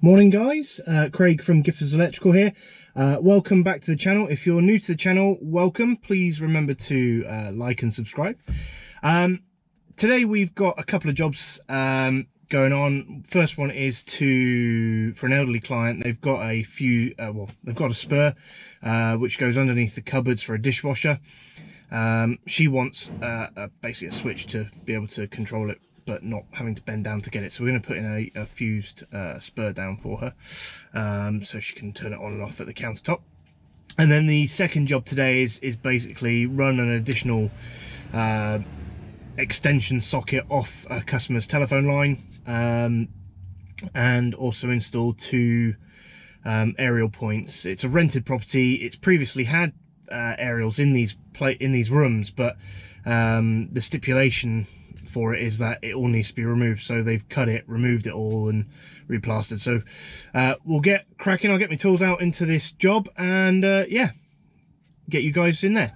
Morning guys, Craig from Gifford's Electrical here. Welcome back to the channel. If you're new to the channel, welcome. Please remember to like and subscribe. Today we've got a couple of jobs going on. First one is for an elderly client. They've got a they've got a spur which goes underneath the cupboards for a dishwasher. She wants basically a switch to be able to control it, but not having to bend down to get it. So we're going to put in a fused spur down for her, so she can turn it on and off at the countertop. And then the second job today is basically run an additional extension socket off a customer's telephone line, and also install two aerial points. It's a rented property. It's previously had aerials in these rooms, but the stipulation for it is that it all needs to be removed, so they've cut it, removed it all and replastered. So we'll get cracking. I'll get my tools out into this job and yeah, get you guys in there.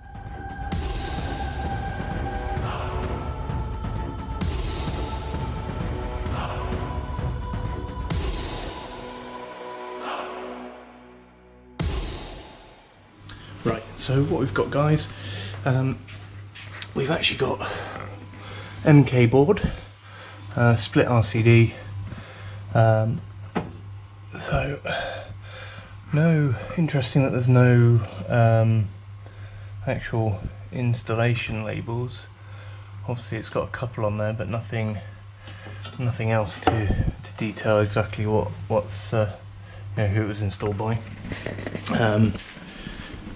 Right, so what we've got, guys, we've actually got MK board, split RCD, so interesting that there's no actual installation labels. Obviously it's got a couple on there, but nothing else to detail exactly what's who it was installed by.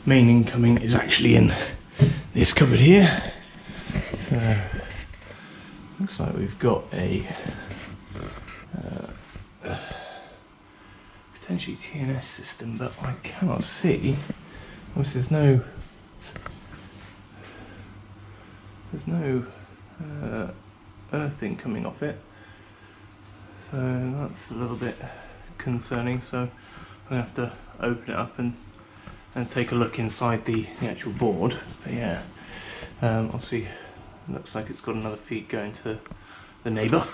Main incoming is actually in this cupboard here, so looks like we've got a potentially TNS system, but I cannot see. Obviously there's no earthing coming off it, so that's a little bit concerning. So I'm gonna have to open it up and take a look inside the actual board. But yeah, obviously looks like it's got another feed going to the neighbour.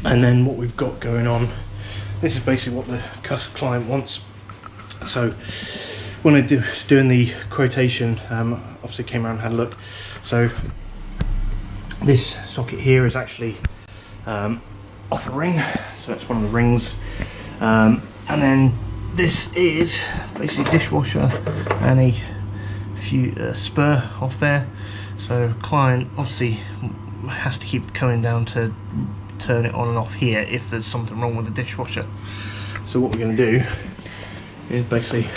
And then what we've got going on, this is basically what the client wants. So when I doing the quotation, obviously came around and had a look. So this socket here is actually off a ring, so that's one of the rings, and then this is basically dishwasher and a few spur off there. So client obviously has to keep coming down to turn it on and off here if there's something wrong with the dishwasher. So what we're going to do is basically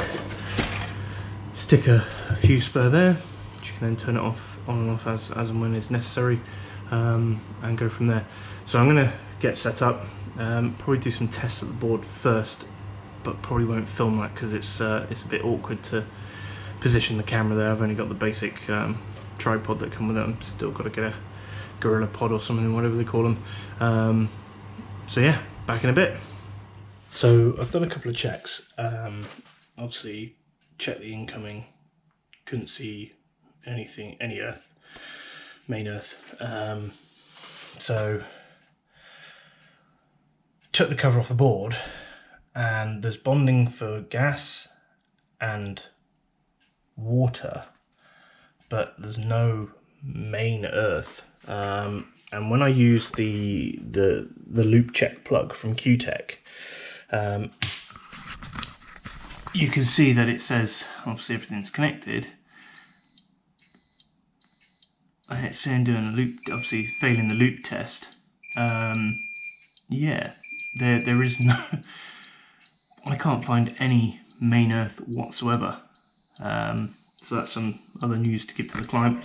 stick a fuse spur there, which you can then turn it off on and off as and when it's necessary, and go from there. So I'm going to get set up, probably do some tests at the board first, but probably won't film that because it's a bit awkward to position the camera there. I've only got the basic tripod that come with it. I've still got to get a gorilla pod or something, whatever they call them. So yeah, back in a bit. So I've done a couple of checks. Obviously checked the incoming, couldn't see anything, any earth, main earth. So took the cover off the board, and there's bonding for gas and water, but there's no main earth. And when I use the loop check plug from Q-Tech, you can see that it says obviously everything's connected, and it's saying doing a loop, obviously failing the loop test. Yeah, there is no, I can't find any main earth whatsoever. So that's some other news to give to the client.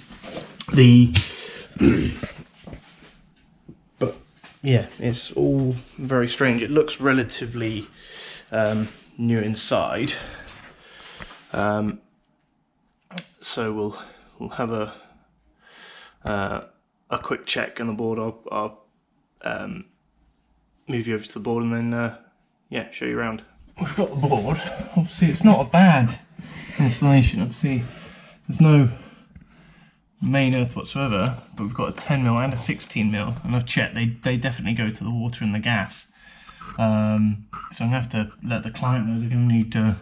But yeah, it's all very strange. It looks relatively new inside. So we'll have a quick check on the board. I'll move you over to the board and then yeah, show you around. We've got the board. Obviously it's not a bad installation. Obviously there's no main earth whatsoever, but we've got a 10mm and a 16mm, and I've checked, they definitely go to the water and the gas. So I'm going to have to let the client know they're going to need to,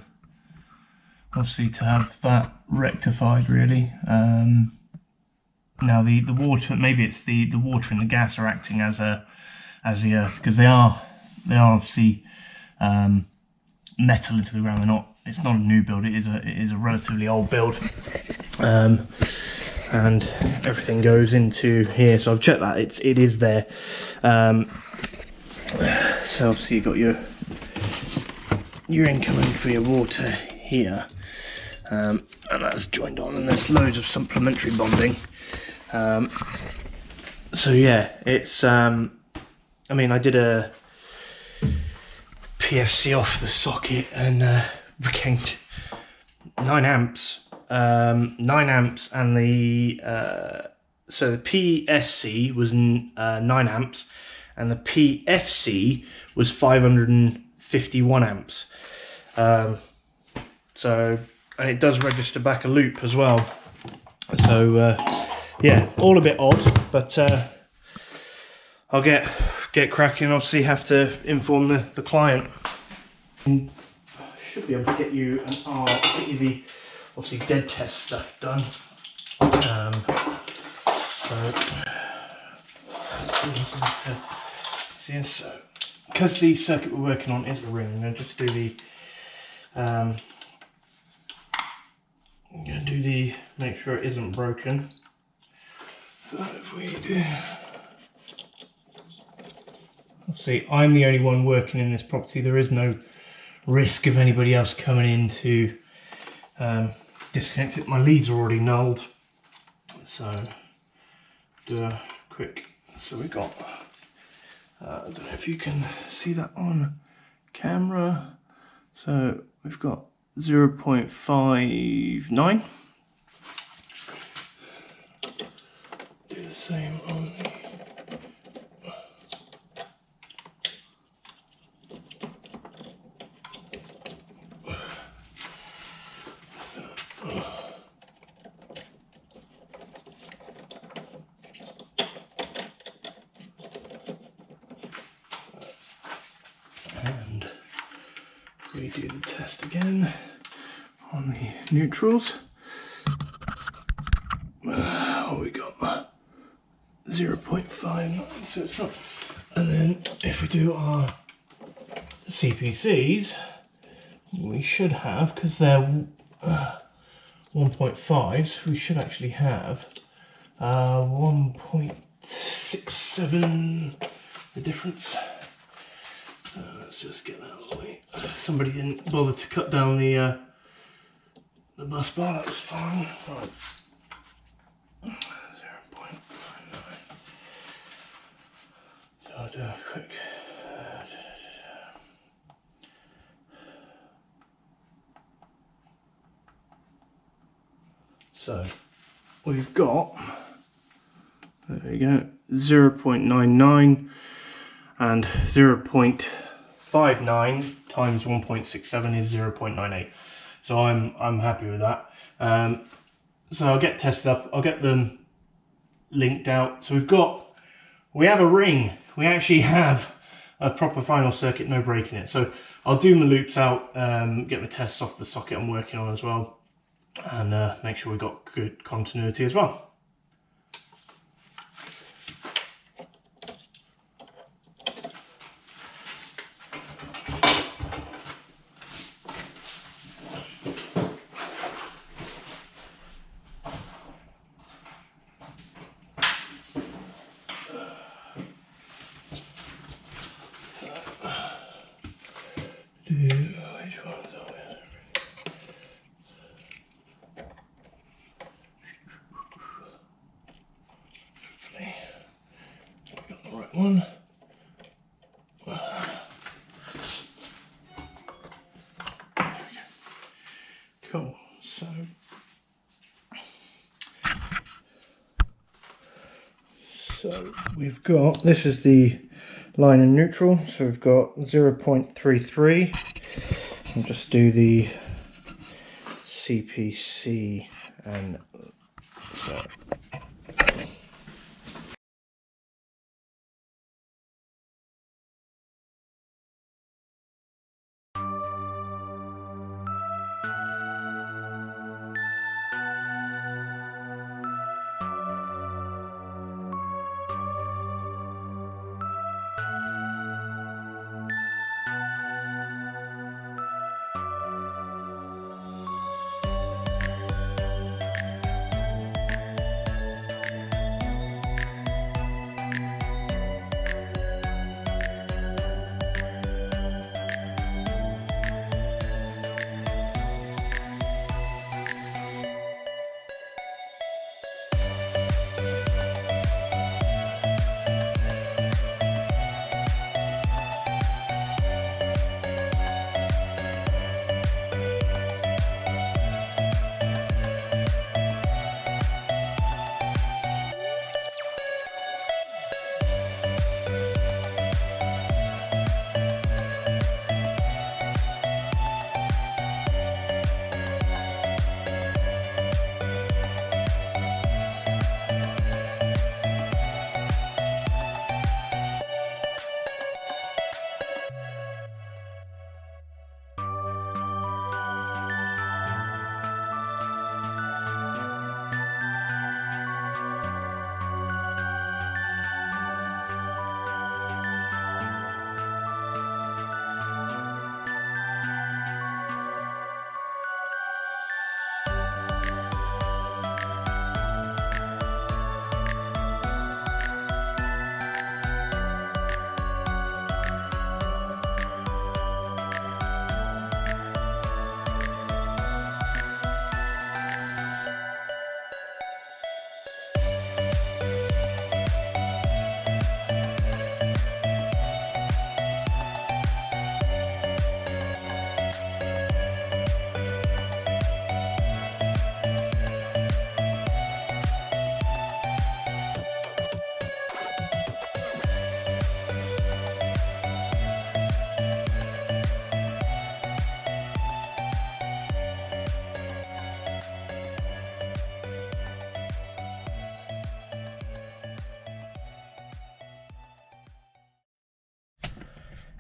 obviously, to have that rectified really. Now the water, maybe it's the water and the gas are acting as the earth, because they are obviously metal into the ground. They're not. It's not a new build. It is a relatively old build, and everything goes into here. So I've checked that it is there. So obviously you've got your incoming for your water here, and that's joined on, and there's loads of supplementary bonding. So yeah, it's I mean, I did a PFC off the socket and we gained 9 amps, and the so the PSC was 9 amps, and the PFC was 551 amps. So, and it does register back a loop as well. So yeah, all a bit odd, but I'll get cracking. Obviously have to inform the client. Should be able to get you get you the obviously dead test stuff done. So because the circuit we're working on is a ring, I'm going to just do the make sure it isn't broken. So if we do, see, I'm the only one working in this property. There is no risk of anybody else coming in to disconnect it. My leads are already nulled, so do a quick. So we got. I don't know if you can see that on camera. So we've got 0.59. Do the same on the. And redo the test again on the neutrals. What we got? 0.59, so it's not. And then if we do our CPCs, we should have, because they're 1.5s, we should actually have 1.67, the difference. Let's just get that out of the way. Somebody didn't bother to cut down the bus bar, that's fine. Right. 0.59. So I'll do a quick. So we've got, there we go, 0.99 and 0.59 times 1.67 is 0.98. So I'm happy with that. So I'll get tested up, I'll get them linked out. So we have a ring. We actually have a proper final circuit, no break in it. So I'll do my loops out, get my tests off the socket I'm working on as well, and make sure we've got good continuity as well. Which ones are we? Hopefully, we got the right one. Cool. So we've got, this is the line and neutral, so we've got 0.33. I'll just do the CPC and so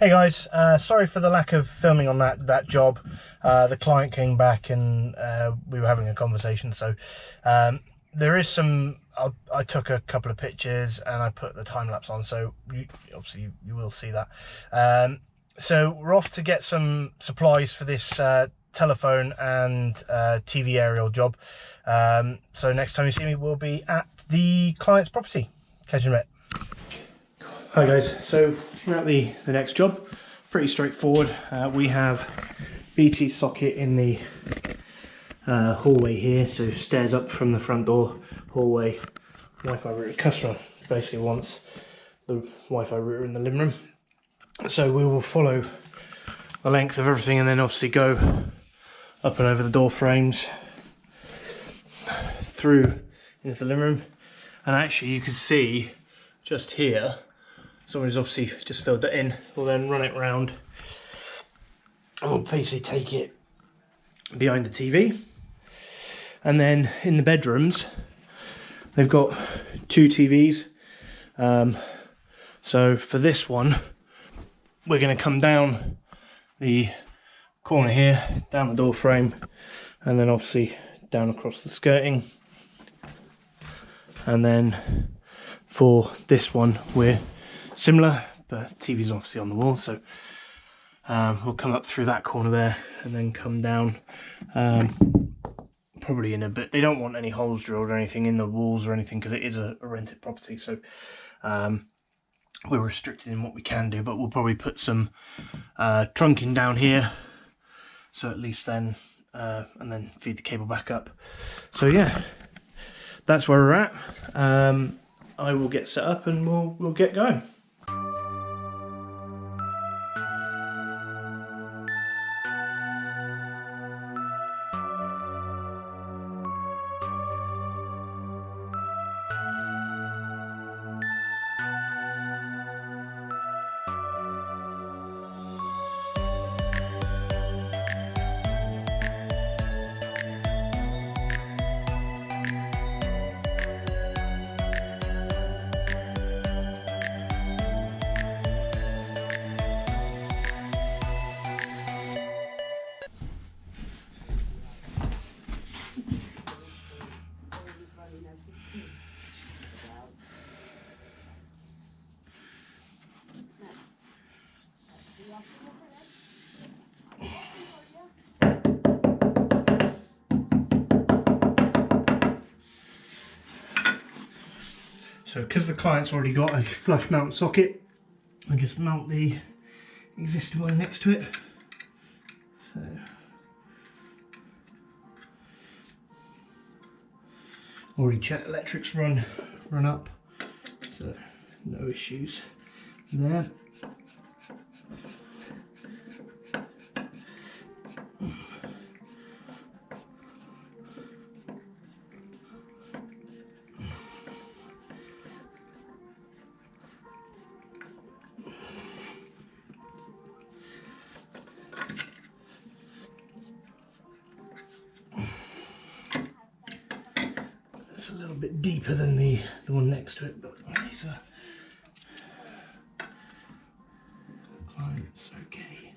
Hey guys, sorry for the lack of filming on that job. The client came back and we were having a conversation, so there is some, I took a couple of pictures and I put the time-lapse on, so obviously you will see that. So we're off to get some supplies for this telephone and TV aerial job. So next time you see me, we'll be at the client's property. Catch you in a bit. Hi guys, so we're at the next job. Pretty straightforward. We have BT socket in the hallway here, so stairs up from the front door, hallway, Wi-Fi router. Customer basically wants the Wi-Fi router in the living room, so we will follow the length of everything and then obviously go up and over the door frames through into the living room. And actually you can see just here someone's obviously just filled that in. We'll then run it round and we'll basically take it behind the TV. And then in the bedrooms, they've got 2 TVs. So for this one, we're going to come down the corner here, down the door frame, and then obviously down across the skirting. And then for this one, we're similar, but TV's obviously on the wall, so we'll come up through that corner there and then come down probably in a bit. They don't want any holes drilled or anything in the walls or anything because it is a rented property, so we're restricted in what we can do, but we'll probably put some trunking down here, so at least then and then feed the cable back up. So yeah, that's where we're at. I will get set up and we'll get going. So because the client's already got a flush mount socket, I just mount the existing one next to it. So already checked electrics run up, so no issues there. It's a little bit deeper than the one next to it, but these are clients okay.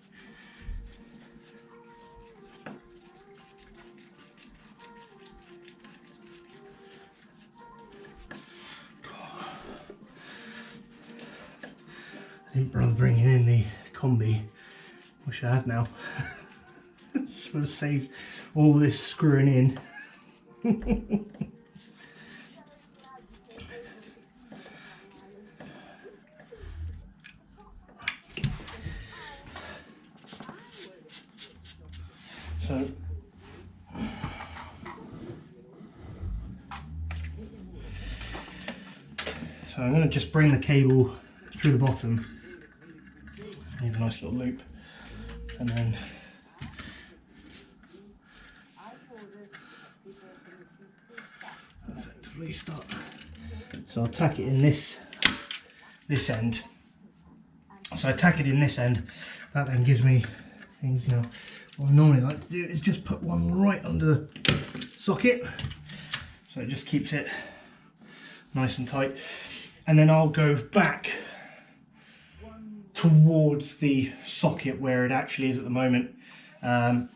I didn't bother bringing in the combi. Wish I had now. This would have saved all this screwing in. So I'm going to just bring the cable through the bottom, leave a nice little loop, and then effectively start. So I'll tack it in this end. So I tack it in this end. That then gives me things, you know. What I normally like to do is just put one right under the socket, so it just keeps it nice and tight. And then I'll go back towards the socket where it actually is at the moment, and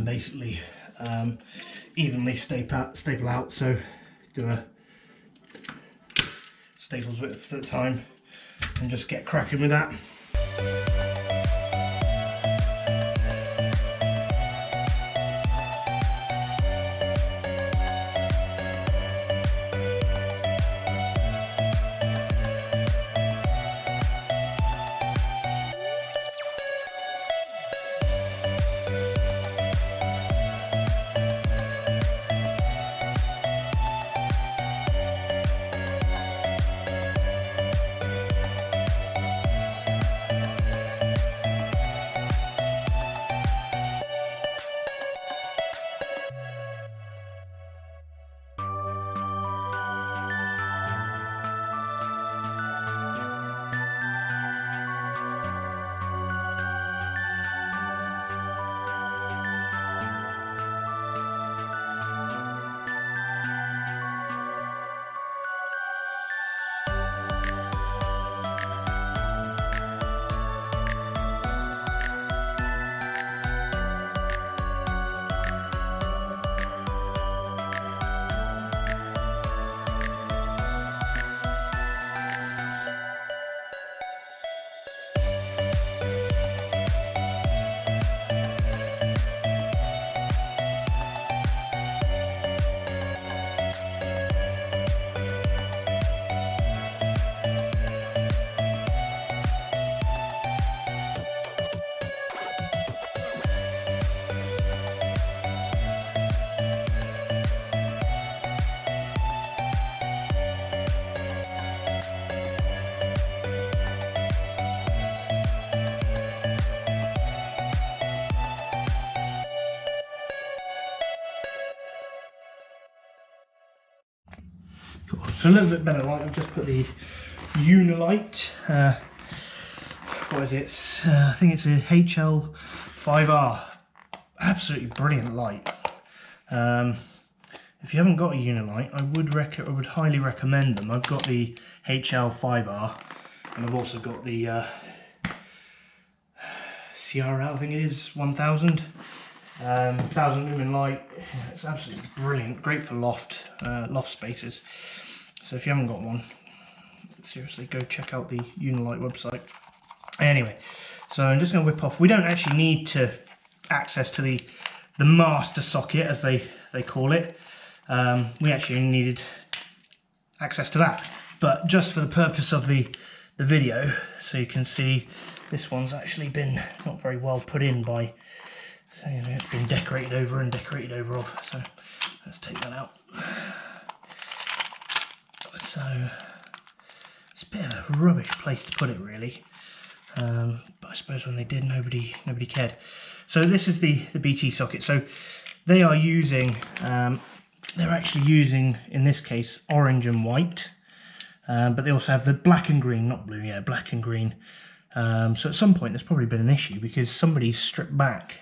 basically evenly staple out, so do a staples width at a time and just get cracking with that. Cool. So a little bit better light. I've just put the Unilight. What is it? I think it's a HL5R. Absolutely brilliant light. If you haven't got a Unilight, I would highly recommend them. I've got the HL5R, and I've also got the CRL. I think it is 1000. 1000 lumen light. It's absolutely brilliant, great for loft spaces. So if you haven't got one, seriously go check out the Unilight website. Anyway, so I'm just going to whip off. We don't actually need to access to the master socket, as they call it. We actually needed access to that, but just for the purpose of the video, so you can see this one's actually been not very well put in by. So, you know, it's been decorated over and decorated over off, so let's take that out. So it's a bit of a rubbish place to put it, really, but I suppose when they did, nobody cared. So this is the BT socket. So they are using, they're actually using, in this case, orange and white, but they also have the black and green, not blue, yeah, black and green. So at some point there's probably been an issue because somebody's stripped back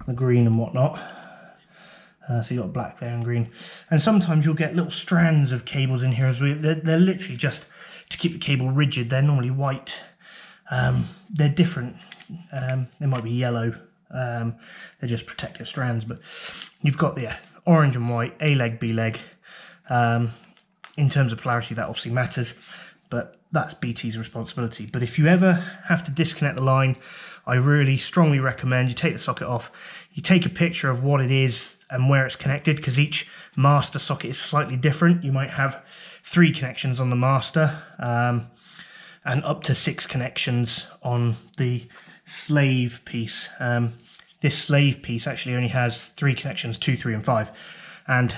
the green and whatnot. So you've got black there and green, and sometimes you'll get little strands of cables in here as well. They're literally just to keep the cable rigid. They're normally white. They're different. They might be yellow. They're just protective strands, but you've got the orange and white, A leg, B leg. In terms of polarity, that obviously matters, but that's BT's responsibility. But if you ever have to disconnect the line, I really strongly recommend you take the socket off, you take a picture of what it is and where it's connected, because each master socket is slightly different. You might have 3 connections on the master, and up to 6 connections on the slave piece. This slave piece actually only has 3 connections, 2, 3 and 5. And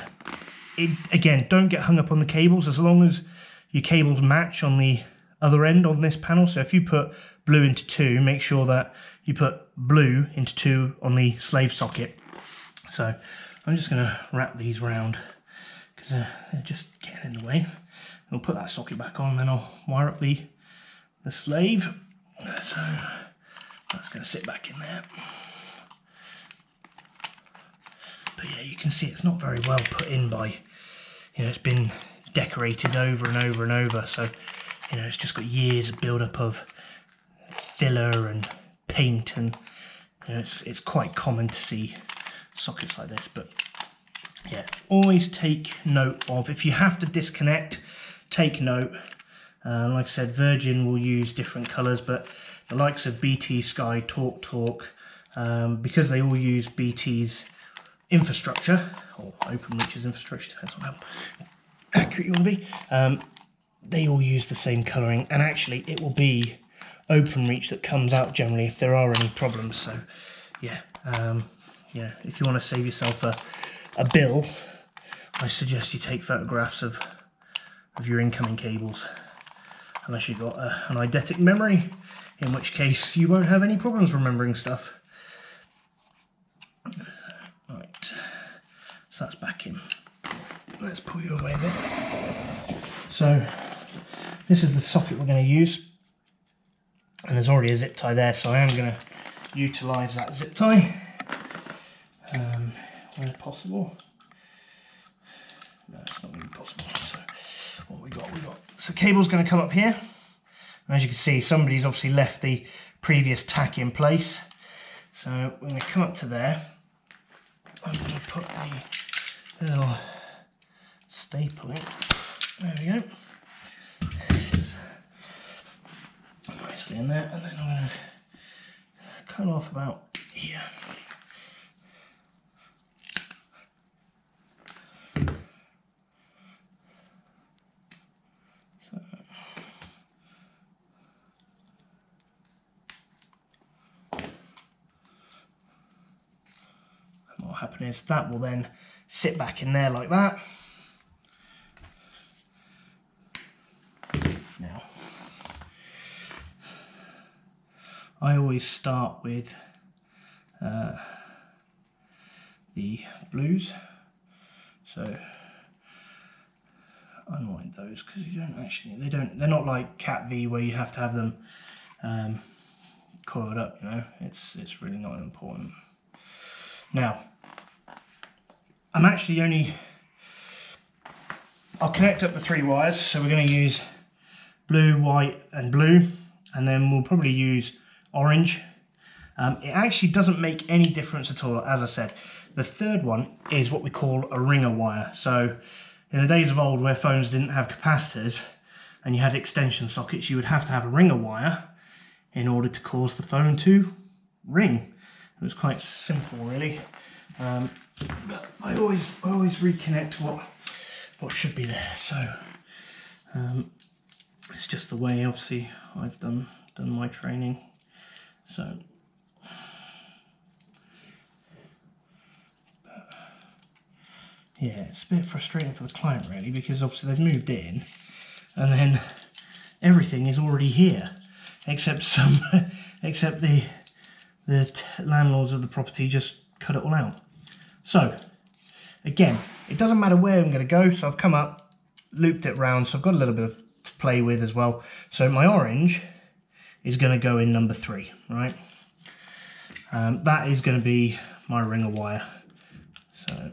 again, don't get hung up on the cables as long as your cables match on the other end on this panel. So if you put blue into 2, make sure that you put blue into 2 on the slave socket. So I'm just going to wrap these round because they're just getting in the way. I'll put that socket back on, then I'll wire up the slave. So that's going to sit back in there. But yeah, you can see it's not very well put in by, you know, it's been decorated over and over and over. So, you know, it's just got years of build-up of filler and paint, and you know, it's quite common to see sockets like this. But yeah, always take note of, if you have to disconnect, take note. Like I said, Virgin will use different colours, but the likes of BT, Sky, Talk, because they all use BT's infrastructure, or OpenReach's infrastructure, depends on how accurate you want to be, they all use the same colouring, and actually it will be OpenReach that comes out generally if there are any problems. So yeah, yeah, if you want to save yourself a bill, I suggest you take photographs of your incoming cables, unless you've got an eidetic memory, in which case you won't have any problems remembering stuff. Right, so that's back in. Let's pull you away a bit. So this is the socket we're going to use, and there's already a zip tie there, so I am going to utilise that zip tie where possible. No, it's not going to be possible. So what we got? So cable's going to come up here, and as you can see, somebody's obviously left the previous tack in place. So we're going to come up to there. I'm going to put the little staple in. There we go. This is nicely in there, and then I'm going to cut off about here. What will happen is that will then sit back in there like that. Now, I always start with the blues, so unwind those, because you don't actually, they're not like Cat V where you have to have them coiled up, you know, it's really not important. Now, I'll connect up the 3 wires, so we're going to use blue, white and blue, and then we'll probably use orange. It actually doesn't make any difference at all, as I said. The third one is what we call a ringer wire. So in the days of old where phones didn't have capacitors and you had extension sockets, you would have to have a ringer wire in order to cause the phone to ring. It was quite simple, really. But I always reconnect what should be there. So it's just the way, obviously, I've done my training. So yeah, it's a bit frustrating for the client, really, because obviously they've moved in and then everything is already here, except the landlords of the property just cut it all out. So again, it doesn't matter where I'm going to go, so I've come up, looped it round, so I've got a little bit to play with as well. So my orange is going to go in number 3, right? That is going to be my ringer wire. So,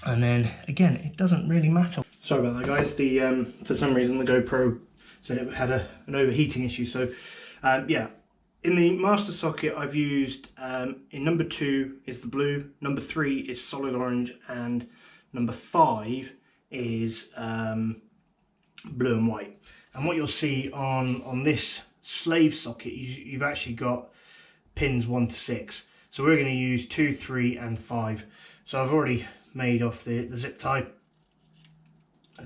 and then again, it doesn't really matter. Sorry about that, guys. The for some reason the GoPro said it had an overheating issue. So yeah, in the master socket I've used in number 2 is the blue, number 3 is solid orange, and number 5 is blue and white. And what you'll see on this slave socket, you've actually got pins 1 to 6. So we're going to use 2, 3 and 5. So I've already made off the zip tie.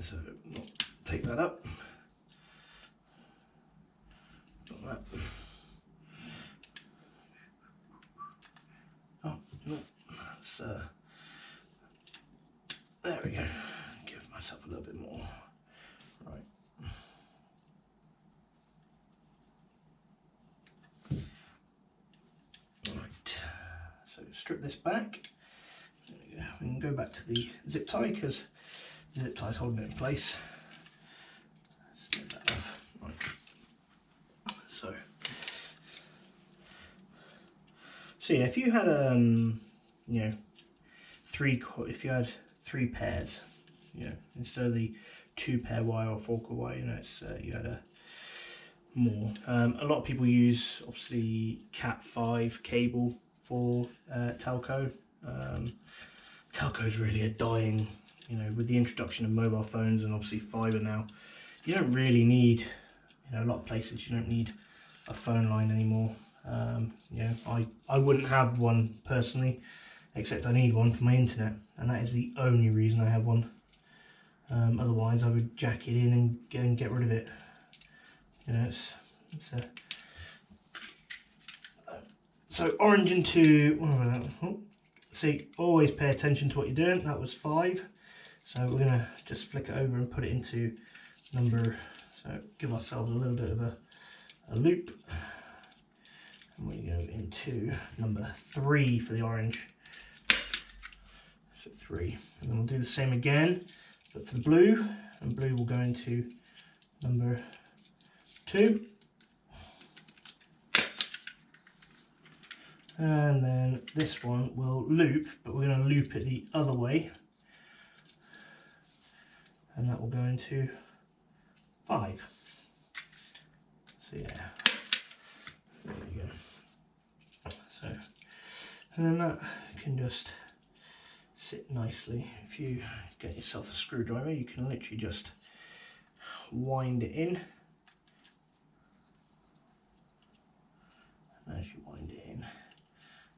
So I'll take that up. Got that. Oh, no, that's, there we go. Give myself a little bit more. Right. Right, so strip this back. There we go. We can go back to the zip tie because the zip tie is holding it in place. Let's get that off. Right. So yeah, if you had you know, if you had 3 pairs, you know, instead of the 2 pair wire or 4 core wire, you know, it's you had a more. A lot of people use obviously Cat5 cable for telco. Telco's really a dying, you know, with the introduction of mobile phones and obviously fibre now, you don't really need, you know, a lot of places you don't need a phone line anymore. You know, I wouldn't have one personally, except I need one for my internet, and that is the only reason I have one. Otherwise I would jack it in and get rid of it. You know, it's a... So orange into, oh, see, always pay attention to what you're doing. That was 5. So we're going to just flick it over and put it into number, so give ourselves a little bit of a loop. And we go into number 3 for the orange. So 3. And then we'll do the same again, but for the blue, and blue will go into number 2. And then this one will loop, but we're going to loop it the other way. And that will go into 5. So yeah, there we go. So, and then that can just sit nicely. If you get yourself a screwdriver, you can literally just wind it in. And as you wind it in,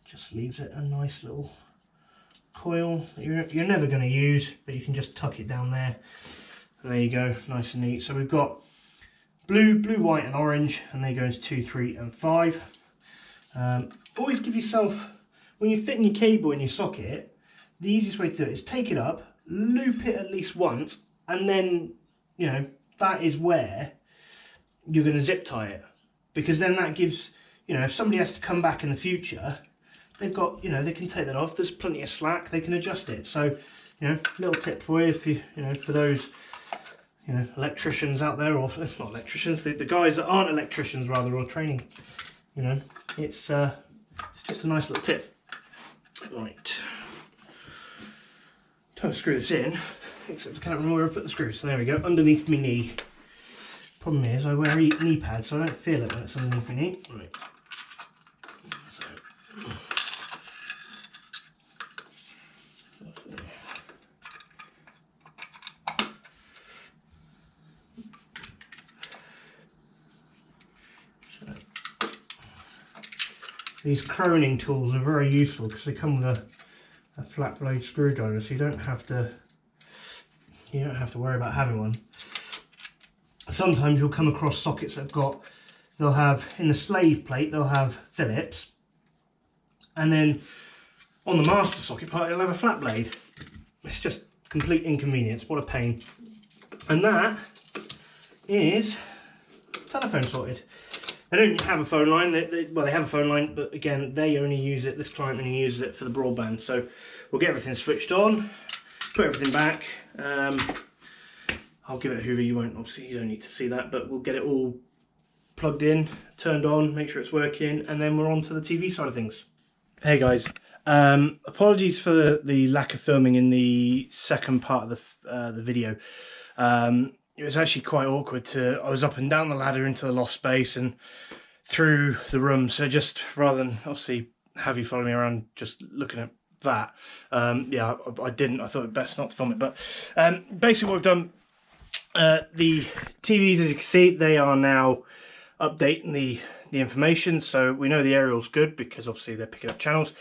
just leaves it a nice little coil that you're never going to use, but you can just tuck it down there, and there you go, nice and neat. So we've got blue, white and orange, and they go into 2, 3 and 5. Always give yourself, when you're fitting your cable in your socket, the easiest way to do it is take it up, loop it at least once, and then, you know, that is where you're going to zip tie it, because then that gives, you know, if somebody has to come back in the future, they've got, you know, they can take that off. There's plenty of slack, they can adjust it. So, you know, little tip for you, if you know, for those, you know, electricians out there, or not electricians, the guys that aren't electricians rather, or training, you know, it's just a nice little tip. Right. Don't screw this in, except I can't remember where I put the screws. So there we go, underneath my knee. Problem is, I wear knee pads, so I don't feel it when it's underneath my knee. Right. These croning tools are very useful because they come with a flat blade screwdriver, so you don't have to worry about having one. Sometimes you'll come across sockets that they'll have in the slave plate, they'll have Phillips, and then on the master socket part it'll have a flat blade. It's just complete inconvenience. What a pain. And that is telephone sorted. They don't have a phone line, well, they have a phone line, but again, they only use it, this client only uses it for the broadband. So we'll get everything switched on, put everything back. I'll give it a hoover, you obviously you don't need to see that, but we'll get it all plugged in, turned on, make sure it's working, and then we're on to the TV side of things. Hey guys, apologies for the lack of filming in the second part of the video. It was actually quite awkward I was up and down the ladder into the loft space and through the room, so just rather than obviously have you follow me around just looking at that, yeah, I didn't. I thought it best not to film it, but basically what we've done, the TVs, as you can see, they are now updating the information, so we know the aerial's good because obviously they're picking up channels.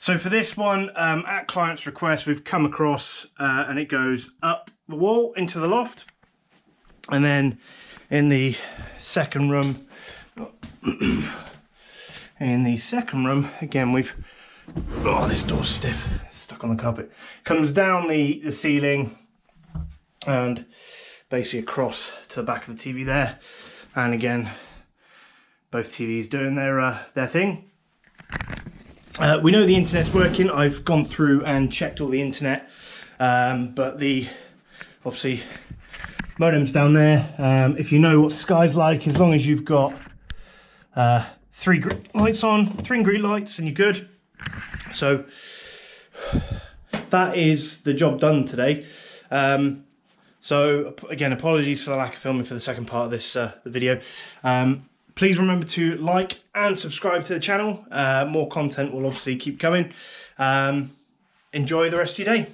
So for this one, at client's request, we've come across and it goes up the wall into the loft. And then in the second room, again, oh, this door's stiff, stuck on the carpet. Comes down the ceiling and basically across to the back of the TV there. And again, both TVs doing their thing. We know the internet's working. I've gone through and checked all the internet, but obviously modem's down there. If you know what Sky's like, as long as you've got 3 green lights on, 3 green lights, and you're good. So that is the job done today. So again, apologies for the lack of filming for the second part of this the video. Please remember to like and subscribe to the channel. More content will obviously keep coming. Enjoy the rest of your day.